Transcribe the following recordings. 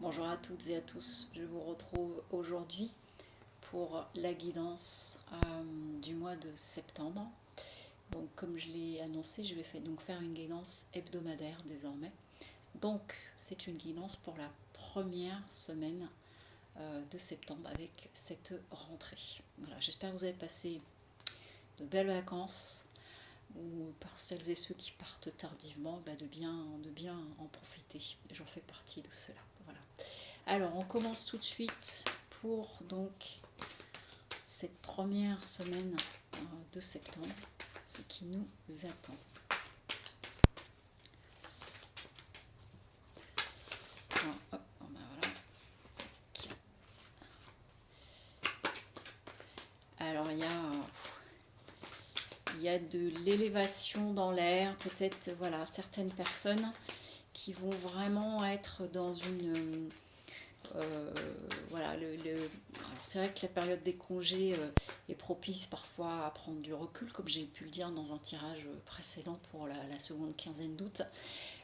Bonjour à toutes et à tous, je vous retrouve aujourd'hui pour la guidance du mois de septembre. Donc comme je l'ai annoncé, je vais faire une guidance hebdomadaire désormais. Donc c'est une guidance pour la première semaine de septembre avec cette rentrée. Voilà, j'espère que vous avez passé de belles vacances ou par celles et ceux qui partent tardivement, de bien en profiter. J'en fais partie de cela. Voilà. Alors, on commence tout de suite pour donc cette première semaine de septembre, ce qui nous attend. Alors, hop, voilà. Alors, il y a de l'élévation dans l'air, peut-être voilà, certaines personnes qui vont vraiment être dans une voilà, alors c'est vrai que la période des congés est propice parfois à prendre du recul, comme j'ai pu le dire dans un tirage précédent pour la seconde quinzaine d'août.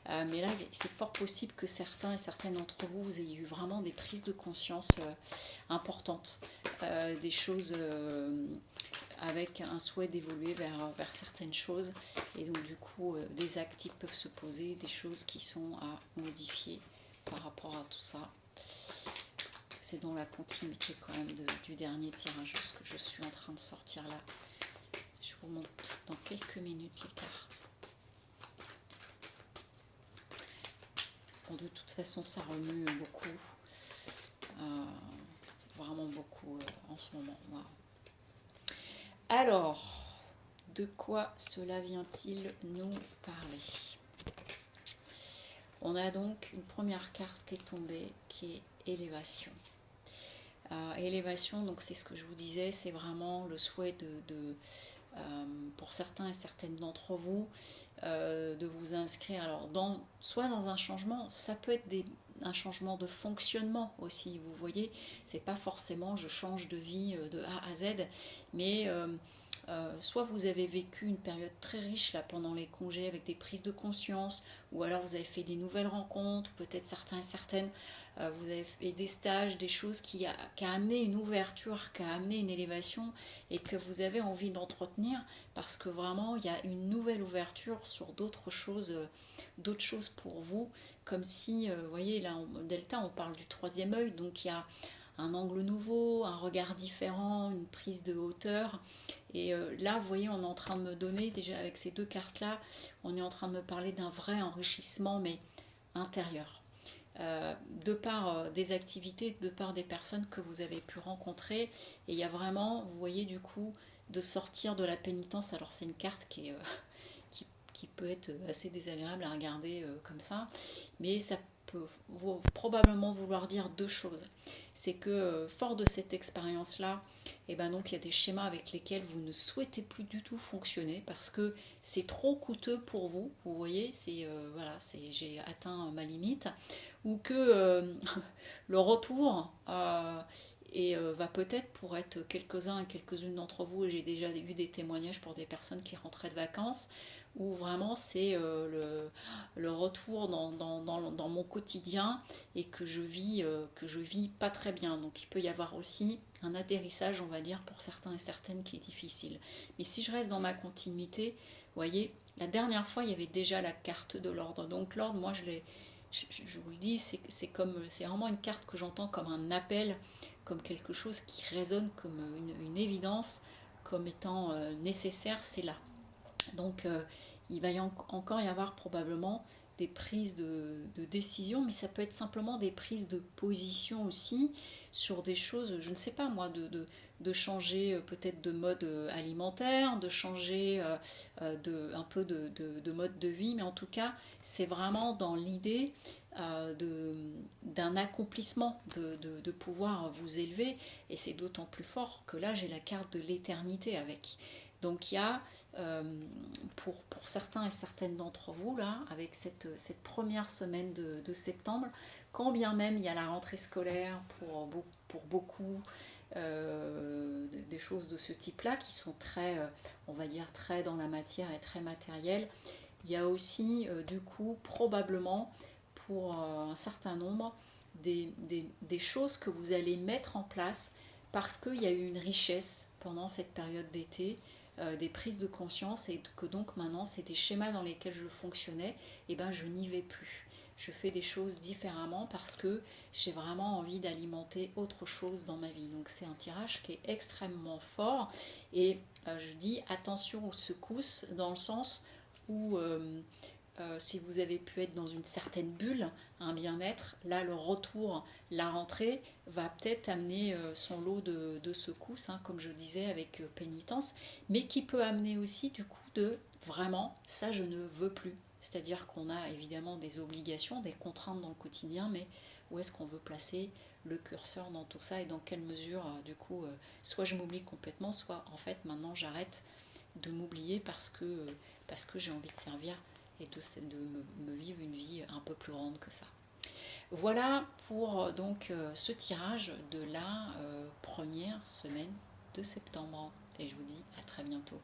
Mais là, c'est fort possible que certains et certaines d'entre vous, vous ayez eu vraiment des prises de conscience importantes, des choses avec un souhait d'évoluer vers certaines choses. Et donc du coup, des actes peuvent se poser, des choses qui sont à modifier par rapport à tout ça. C'est dans la continuité quand même du dernier tirage que je suis en train de sortir là. Je vous montre dans quelques minutes les cartes. Bon, de toute façon, ça remue beaucoup. Vraiment beaucoup en ce moment. Wow. Alors, de quoi cela vient-il nous parler? On a donc une première carte qui est tombée, qui est élévation. Élévation, donc c'est ce que je vous disais, c'est vraiment le souhait pour certains et certaines d'entre vous de vous inscrire alors soit dans un changement, ça peut être un changement de fonctionnement aussi, vous voyez, c'est pas forcément je change de vie de A à Z, mais soit vous avez vécu une période très riche là pendant les congés avec des prises de conscience, ou alors vous avez fait des nouvelles rencontres, peut-être certains et certaines, vous avez fait des stages, des choses qui a amené une ouverture, qui a amené une élévation et que vous avez envie d'entretenir parce que vraiment il y a une nouvelle ouverture sur d'autres choses pour vous, comme si, vous voyez là en Delta on parle du troisième œil, donc il y a un angle nouveau, un regard différent, une prise de hauteur. Et là, vous voyez, on est en train de me donner, déjà avec ces deux cartes-là, on est en train de me parler d'un vrai enrichissement, mais intérieur. De par des activités, de par des personnes que vous avez pu rencontrer. Et il y a vraiment, vous voyez, du coup, de sortir de la pénitence. Alors, c'est une carte qui peut être assez désagréable à regarder comme ça, mais ça peut probablement vouloir dire deux choses. C'est que fort de cette expérience-là, et donc il y a des schémas avec lesquels vous ne souhaitez plus du tout fonctionner parce que c'est trop coûteux pour vous. Vous voyez, j'ai atteint ma limite, ou que le retour va peut-être pour être quelques-uns et quelques-unes d'entre vous, et j'ai déjà eu des témoignages pour des personnes qui rentraient de vacances, où vraiment c'est le retour dans mon quotidien et que je vis pas très bien. Donc il peut y avoir aussi un atterrissage, on va dire, pour certains et certaines qui est difficile. Mais si je reste dans ma continuité, vous voyez, la dernière fois il y avait déjà la carte de l'ordre. Donc l'ordre, moi je vous le dis, c'est vraiment une carte que j'entends comme un appel, comme quelque chose qui résonne comme une évidence, comme étant nécessaire, c'est là. Donc il va encore y avoir probablement des prises de décision, mais ça peut être simplement des prises de position aussi sur des choses, je ne sais pas moi, de changer peut-être de mode alimentaire, de changer un peu de mode de vie, mais en tout cas c'est vraiment dans l'idée d'un accomplissement, de pouvoir vous élever, et c'est d'autant plus fort que là j'ai la carte de l'éternité avec. Donc il y a, pour certains et certaines d'entre vous, là, avec cette première semaine de septembre, quand bien même il y a la rentrée scolaire pour beaucoup, des choses de ce type-là qui sont très, on va dire, très dans la matière et très matérielles, il y a aussi, du coup, probablement, pour un certain nombre, des choses que vous allez mettre en place parce qu'il y a eu une richesse pendant cette période d'été, des prises de conscience et que donc maintenant c'est des schémas dans lesquels je fonctionnais, et ben je n'y vais plus. Je fais des choses différemment parce que j'ai vraiment envie d'alimenter autre chose dans ma vie. Donc c'est un tirage qui est extrêmement fort et je dis attention aux secousses dans le sens où si vous avez pu être dans une certaine bulle, un bien-être, là le retour, la rentrée va peut-être amener son lot de secousses, hein, comme je disais avec pénitence, mais qui peut amener aussi du coup de vraiment ça je ne veux plus. C'est-à-dire qu'on a évidemment des obligations, des contraintes dans le quotidien, mais où est-ce qu'on veut placer le curseur dans tout ça et dans quelle mesure du coup soit je m'oublie complètement, soit en fait maintenant j'arrête de m'oublier parce que j'ai envie de servir et de me vivre une vie un peu plus grande que ça. Voilà pour donc ce tirage de la première semaine de septembre et je vous dis à très bientôt.